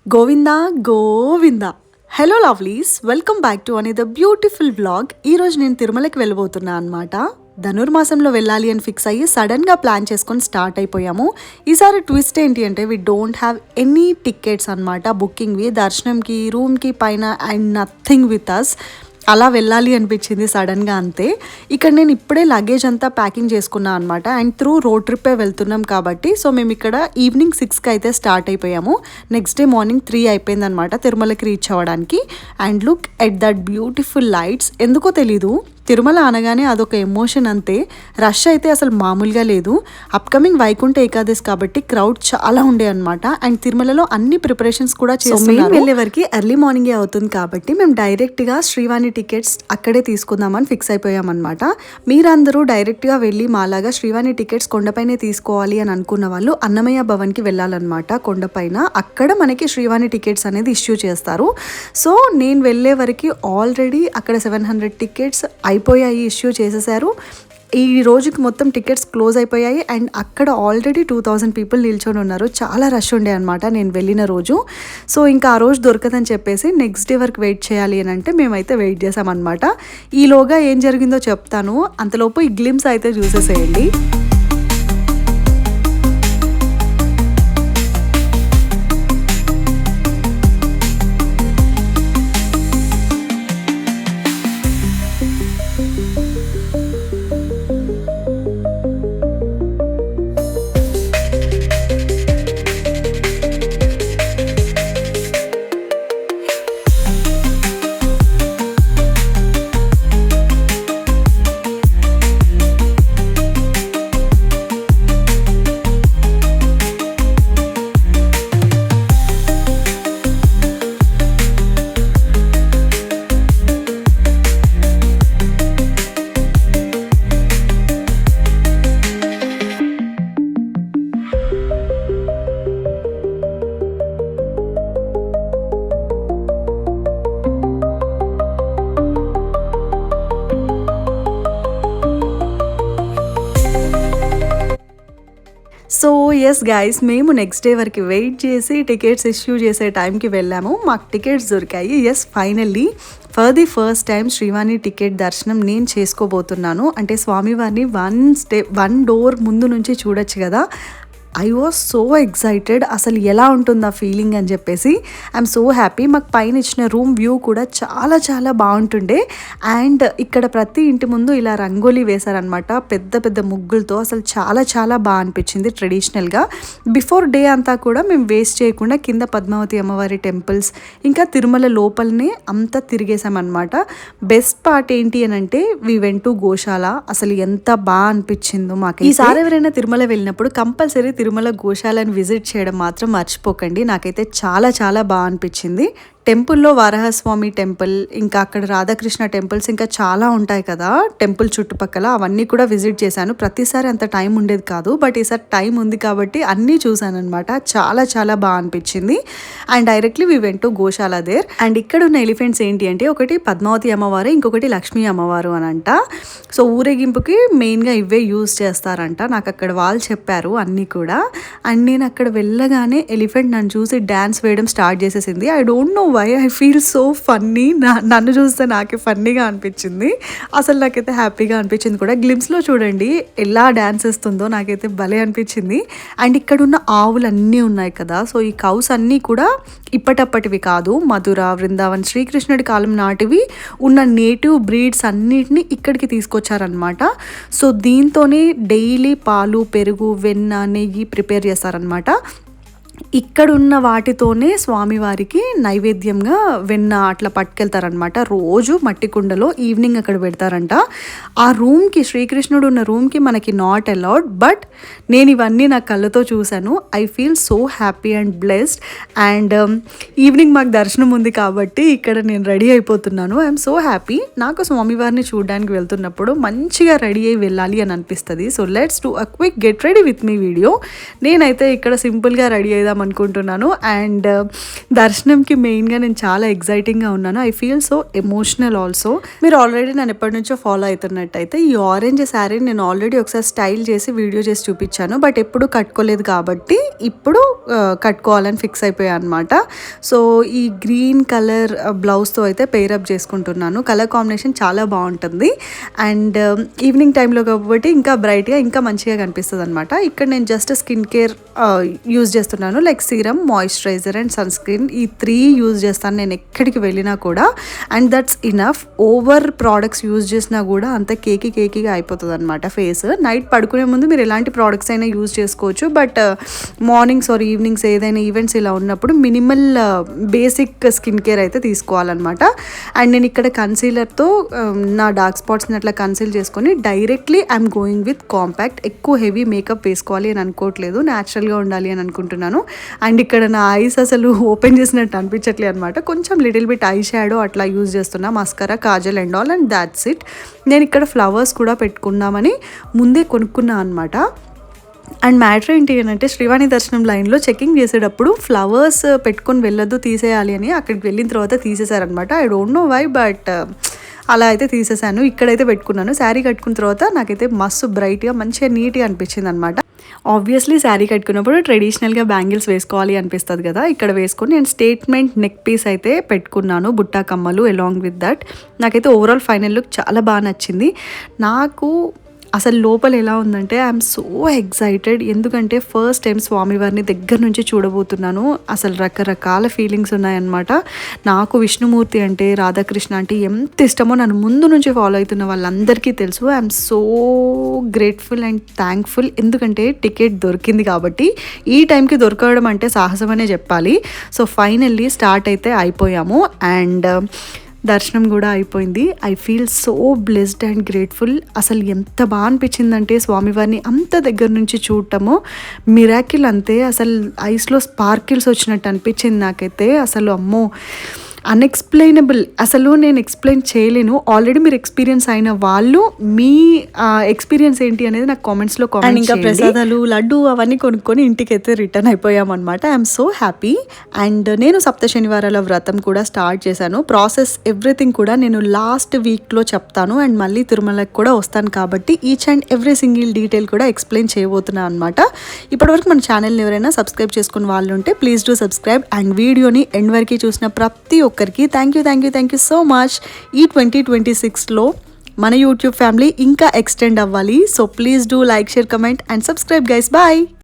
Govinda Govinda. Hello lovelies, welcome back to another beautiful vlog. ఈరోజు నేను తిరుమలకి వెళ్ళబోతున్నా అనమాట. ధనుర్మాసంలో వెళ్ళాలి అని ఫిక్స్ అయ్యి సడన్గా ప్లాన్ చేసుకొని స్టార్ట్ అయిపోయాము. ఈసారి ట్విస్ట్ ఏంటి అంటే we don't have any tickets అనమాట. బుకింగ్వి, దర్శనంకి, రూమ్కి పైన అండ్ నథింగ్ విత్ అస్. అలా వెళ్ళాలి అనిపించింది సడన్గా, అంతే. ఇక్కడ నేను ఇప్పుడే లగేజ్ అంతా ప్యాకింగ్ చేసుకున్నాను అనమాట. అండ్ త్రూ రోడ్ ట్రిప్పే వెళ్తున్నాం కాబట్టి సో మేము ఇక్కడ ఈవినింగ్ 6కి అయితే స్టార్ట్ అయిపోయాము. నెక్స్ట్ డే మార్నింగ్ 3 అయిపోయింది అనమాట తిరుమలకి రీచ్ అవ్వడానికి. And look at that beautiful lights. ఎందుకో తెలీదు, తిరుమల అనగానే అదొక ఎమోషన్ అంతే. రష్ అయితే అసలు మామూలుగా లేదు. అప్కమింగ్ వైకుంఠ ఏకాదశి కాబట్టి క్రౌడ్ చాలా ఉండే అనమాట. అండ్ తిరుమలలో అన్ని ప్రిపరేషన్స్ కూడా చేస్తున్నారు. వెళ్ళే వరకు ఎర్లీ మార్నింగే అవుతుంది కాబట్టి మేము డైరెక్ట్గా శ్రీవాణి టికెట్స్ అక్కడే తీసుకుందామని ఫిక్స్ అయిపోయామన్నమాట. మీరందరూ డైరెక్ట్గా వెళ్ళి మాలాగా శ్రీవాణి టికెట్స్ కొండపైనే తీసుకోవాలి అని అనుకున్న వాళ్ళు అన్నమయ్య భవన్కి వెళ్ళాలన్నమాట. కొండపైన అక్కడ మనకి శ్రీవాణి టికెట్స్ అనేది ఇష్యూ చేస్తారు. సో నేను వెళ్ళే వరకు ఆల్రెడీ అక్కడ 700 టికెట్స్ అయిపోయాయి, ఇష్యూ చేసేసారు. ఈ రోజుకి మొత్తం టికెట్స్ క్లోజ్ అయిపోయాయి. అండ్ అక్కడ ఆల్రెడీ 2000 పీపుల్ నిల్చొని ఉన్నారు. చాలా రష్ ఉండే అనమాట నేను వెళ్ళిన రోజు. సో ఇంకా ఆ రోజు దొరకదని చెప్పేసి నెక్స్ట్ డే వరకు వెయిట్ చేయాలి అని అంటే మేమైతే వెయిట్ చేసామన్నమాట. ఈలోగా ఏం జరిగిందో చెప్తాను, అంతలోపు ఈ గ్లిమ్స్ అయితే చూసేసేయండి. సో ఎస్ గైస్, మేము నెక్స్ట్ డే వరకు వెయిట్ చేసి టికెట్స్ ఇష్యూ చేసే టైంకి వెళ్ళాము. మాకు టికెట్స్ దొరికాయి. Yes, finally for the first time Srivani ticket దర్శనం నేను చేసుకోబోతున్నాను. అంటే స్వామివారిని వన్ డోర్ ముందు నుంచి చూడొచ్చు కదా. I was so excited. అసలు ఎలా ఉంటుంది ఆ ఫీలింగ్ అని చెప్పేసి. I'm so happy. మాకు పైన ఇచ్చిన రూమ్ వ్యూ కూడా చాలా చాలా బాగుంటుండే. అండ్ ఇక్కడ ప్రతి ఇంటి ముందు ఇలా రంగోలీ వేశారనమాట, పెద్ద పెద్ద ముగ్గులతో. అసలు చాలా చాలా బాగా అనిపించింది ట్రెడిషనల్గా. బిఫోర్ డే అంతా కూడా మేము వేస్ట్ చేయకుండా కింద పద్మావతి అమ్మవారి టెంపుల్స్, ఇంకా తిరుమల లోపలనే అంతా తిరిగేసామన్నమాట. బెస్ట్ పార్ట్ ఏంటి అని అంటే వి వెంట్ టు గోశాల. అసలు ఎంత బాగా అనిపించిందో మాకు. ఈసారి ఎవరైనా తిరుమల వెళ్ళినప్పుడు కంపల్సరీ తిరుమల గోశాలను విజిట్ చేయడం మాత్రం మర్చిపోకండి. నాకైతే చాలా చాలా బాగా అనిపించింది. టెంపుల్లో వారహస్వామి టెంపుల్, ఇంకా అక్కడ రాధాకృష్ణ టెంపుల్స్ ఇంకా చాలా ఉంటాయి కదా టెంపుల్ చుట్టుపక్కల, అవన్నీ కూడా విజిట్ చేశాను. ప్రతిసారి అంత టైం ఉండేది కాదు, బట్ ఈసారి టైం ఉంది కాబట్టి అన్నీ చూశాను అనమాట. చాలా చాలా బాగా అనిపించింది. And directly we went to goshala there. And ఇక్కడ ఉన్న ఎలిఫెంట్స్ ఏంటి అంటే ఒకటి పద్మావతి అమ్మవారు, ఇంకొకటి లక్ష్మీ అమ్మవారు అని అంట. సో ఊరేగింపుకి మెయిన్గా ఇవే యూజ్ చేస్తారంట. నాకు అక్కడ వాళ్ళు చెప్పారు అన్నీ కూడా. అండ్ నేను అక్కడ వెళ్ళగానే ఎలిఫెంట్ నన్ను చూసి డ్యాన్స్ వేయడం స్టార్ట్ చేసేసింది. I don't know why I feel so funny. నన్ను చూస్తే నాకే ఫన్నీగా అనిపించింది. అసలు నాకైతే హ్యాపీగా అనిపించింది కూడా. గ్లిమ్స్లో చూడండి ఎలా డ్యాన్స్ వేస్తుందో, నాకైతే భలే అనిపించింది. అండ్ ఇక్కడ ఉన్న ఆవులు అన్నీ ఉన్నాయి కదా, సో ఈ కౌస్ అన్నీ కూడా ఇప్పటప్పటివి కాదు, మధుర, వృందావన్, శ్రీకృష్ణుడి కాలం నాటివి ఉన్న నేటివ్ బ్రీడ్స్ అన్నిటిని ఇక్కడికి తీసుకొచ్చారనమాట. సో దీంతోనే డైలీ పాలు, పెరుగు, వెన్న, నెయ్యి ప్రిపేర్ చేస్తారనమాట. ఇక్కడున్న వాటితోనే స్వామివారికి నైవేద్యంగా వెన్న అట్లా పట్టుకెళ్తారనమాట. రోజు మట్టి కుండలో ఈవినింగ్ అక్కడ పెడతారంట. ఆ రూమ్కి, శ్రీకృష్ణుడు ఉన్న రూమ్కి మనకి నాట్ అలౌడ్, బట్ నేను ఇవన్నీ నా కళ్ళతో చూశాను. I feel so happy and blessed. And evening మాకు దర్శనం ఉంది కాబట్టి ఇక్కడ నేను రెడీ అయిపోతున్నాను. I'm so happy. నాకు స్వామివారిని చూడడానికి వెళ్తున్నప్పుడు మంచిగా రెడీ అయ్యి వెళ్ళాలి అని అనిపిస్తుంది. So let's do a quick get ready with me video. నేనైతే ఇక్కడ సింపుల్గా రెడీ అయిదాం అనుకుంటున్నాను. అండ్ దర్శనంకి మెయిన్గా నేను చాలా ఎగ్జైటింగ్గా ఉన్నాను. I feel so emotional also. మీరు ఆల్రెడీ నన్ను ఎప్పటి నుంచో ఫాలో అవుతున్నట్టయితే ఈ ఆరెంజ్ శారీ నేను ఆల్రెడీ ఒకసారి స్టైల్ చేసి వీడియో చేసి చూపించాను, బట్ ఎప్పుడు కట్టుకోలేదు కాబట్టి ఇప్పుడు కట్టుకోవాలని ఫిక్స్ అయిపోయాను అనమాట. సో ఈ గ్రీన్ కలర్ బ్లౌజ్తో అయితే పేరప్ చేసుకుంటున్నాను. కలర్ కాంబినేషన్ చాలా బాగుంటుంది అండ్ ఈవినింగ్ టైంలో కాబట్టి ఇంకా బ్రైట్గా ఇంకా మంచిగా కనిపిస్తుంది అనమాట. ఇక్కడ నేను జస్ట్ స్కిన్ కేర్ యూజ్ చేస్తున్నాను, like serum, moisturiser and sunscreen. ఈ 3 యూజ్ చేస్తాను నేను ఎక్కడికి వెళ్ళినా కూడా. And that's enough. Over products use చేసినా కూడా అంత కేకీగా అయిపోతుంది అనమాట ఫేస్. నైట్ పడుకునే ముందు మీరు ఎలాంటి ప్రోడక్ట్స్ అయినా యూజ్ చేసుకోవచ్చు, బట్ మార్నింగ్స్ ఆర్ ఈవినింగ్స్ ఏదైనా ఈవెంట్స్ ఇలా ఉన్నప్పుడు మినిమల్ బేసిక్ స్కిన్ కేర్ అయితే తీసుకోవాలన్నమాట. అండ్ నేను ఇక్కడ కన్సీలర్తో నా డార్క్ స్పాట్స్ని అట్లా కన్సీల్ చేసుకొని directly I'm going with compact. ఎక్కువ హెవీ మేకప్ వేసుకోవాలి అని అనుకోవట్లేదు, న్యాచురల్గా ఉండాలి అని అనుకుంటున్నాను. అండ్ ఇక్కడ నా ఐస్ అసలు ఓపెన్ చేసినట్టు అనిపించట్లేదు అనమాట. కొంచెం లిటిల్ బిట్ ఐ షాడో అట్లా యూజ్ చేస్తున్నా, mascara, Kajal and all, and that's it. నేను ఇక్కడ ఫ్లవర్స్ కూడా పెట్టుకుందామని ముందే కొనుక్కున్నా అనమాట. అండ్ మ్యాటర్ ఏంటి అంటే శ్రీవాణి దర్శనం లైన్లో చెకింగ్ చేసేటప్పుడు ఫ్లవర్స్ పెట్టుకొని వెళ్ళొద్దు, తీసేయాలి అని అక్కడికి వెళ్ళిన తర్వాత తీసేశారనమాట. I don't know why, but అలా అయితే తీసేసాను. ఇక్కడైతే పెట్టుకున్నాను. శారీ కట్టుకున్న తర్వాత నాకైతే మస్తు బ్రైట్గా మంచిగా నీట్గా అనిపించింది అనమాట. ఆబ్వియస్లీ శారీ కట్టుకున్నప్పుడు ట్రెడిషనల్గా బ్యాంగిల్స్ వేసుకోవాలి అనిపిస్తుంది కదా, ఇక్కడ వేసుకొని నేను స్టేట్మెంట్ నెక్ పీస్ అయితే పెట్టుకున్నాను, బుట్టా కమ్మలు అలాంగ్ విత్ దట్. నాకైతే ఓవరాల్ ఫైనల్ లుక్ చాలా బాగా నచ్చింది. నాకు అసలు లోపల ఎలా ఉందంటే ఐఎమ్ సో ఎక్సైటెడ్, ఎందుకంటే ఫస్ట్ టైం స్వామివారిని దగ్గర నుంచి చూడబోతున్నాను. అసలు రకరకాల ఫీలింగ్స్ ఉన్నాయన్నమాట. నాకు విష్ణుమూర్తి అంటే, రాధాకృష్ణ అంటే ఎంత ఇష్టమో నన్ను ముందు నుంచి ఫాలో అవుతున్న వాళ్ళందరికీ తెలుసు. I'm so grateful and thankful, ఎందుకంటే టికెట్ దొరికింది కాబట్టి. ఈ టైంకి దొరకడం అంటే సాహసమనే చెప్పాలి. సో ఫైనల్లీ స్టార్ట్ అయితే అయిపోయాము అండ్ దర్శనం కూడా అయిపోయింది. I feel so blessed and grateful. అసలు ఎంత బాగా అనిపించిందంటే స్వామివారిని అంత దగ్గర నుంచి చూడటము మిరాకిల్ అంతే. అసలు ఐస్లో స్పార్కిల్స్ వచ్చినట్టు అనిపించింది నాకైతే. అసలు అమ్మో అన్ఎక్స్ప్లెయినబుల్, అసలు నేను ఎక్స్ప్లెయిన్ చేయలేను. ఆల్రెడీ మీరు ఎక్స్పీరియన్స్ అయిన వాళ్ళు మీ ఎక్స్పీరియన్స్ ఏంటి అనేది నాకు కామెంట్స్లో కామెంట్. ఇంకా ప్రసాదాలు, లడ్డు అవన్నీ కొనుక్కొని ఇంటికి అయితే రిటర్న్ అయిపోయామన్నమాట. I'm so happy. అండ్ నేను సప్త శనివారాల వ్రతం కూడా స్టార్ట్ చేశాను. ప్రాసెస్ ఎవ్రీథింగ్ కూడా నేను లాస్ట్ వీక్లో చెప్తాను. అండ్ మళ్ళీ తిరుమలకి కూడా వస్తాను కాబట్టి each and every single detail కూడా ఎక్స్ప్లెయిన్ చేయబోతున్నాను అనమాట. ఇప్పటివరకు మన ఛానల్ని ఎవరైనా సబ్స్క్రైబ్ చేసుకున్న వాళ్ళు ఉంటే ప్లీజ్ డూ సబ్స్క్రైబ్. అండ్ వీడియోని ఎండ్ వరకు చూసిన ప్రతి ఒక్కరికి థ్యాంక్ యూ సో మచ్. ఈ 2026లో మన యూట్యూబ్ ఫ్యామిలీ ఇంకా ఎక్స్టెండ్ అవ్వాలి. So please do like, share, comment and subscribe guys. Bye.